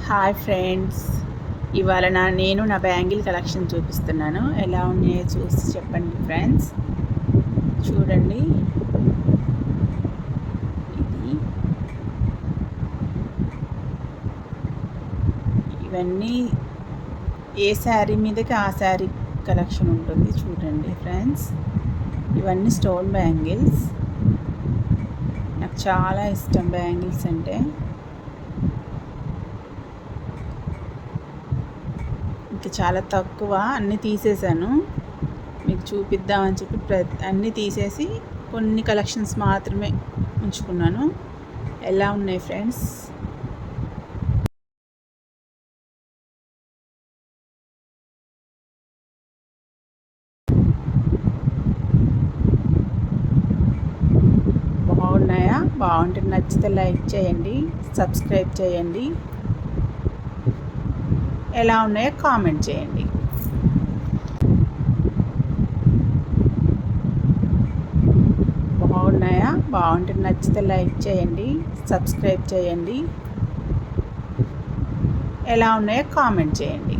Hi friends, ఇవాళ నేను నా బ్యాంగిల్ కలెక్షన్ చూపిస్తున్నాను. ఎలా ఉన్నాయో చూసి చెప్పండి ఫ్రెండ్స్. చూడండి, ఇది ఇవన్నీ ఏ శారీ మీదకి ఆ శారీ కలెక్షన్ ఉంటుంది. చూడండి ఫ్రెండ్స్, ఇవన్నీ స్టోన్ బ్యాంగిల్స్. నాకు చాలా ఇష్టం బ్యాంగిల్స్ అంటే. ఇంకా చాలా తక్కువ, అన్నీ తీసేసాను మీకు చూపిద్దామని చెప్పి. అన్నీ తీసేసి కొన్ని కలెక్షన్స్ మాత్రమే ఉంచుకున్నాను. ఎలా ఉన్నాయి ఫ్రెండ్స్? బాగున్నాయా? బాగుంటే నచ్చితే లైక్ చేయండి, సబ్స్క్రైబ్ చేయండి. ఎలా ఉన్నాయో కామెంట్ చేయండి. బాగున్నాయా? బాగుంటే నచ్చితే లైక్ చేయండి, సబ్స్క్రైబ్ చేయండి. ఎలా ఉన్నాయో కామెంట్ చేయండి.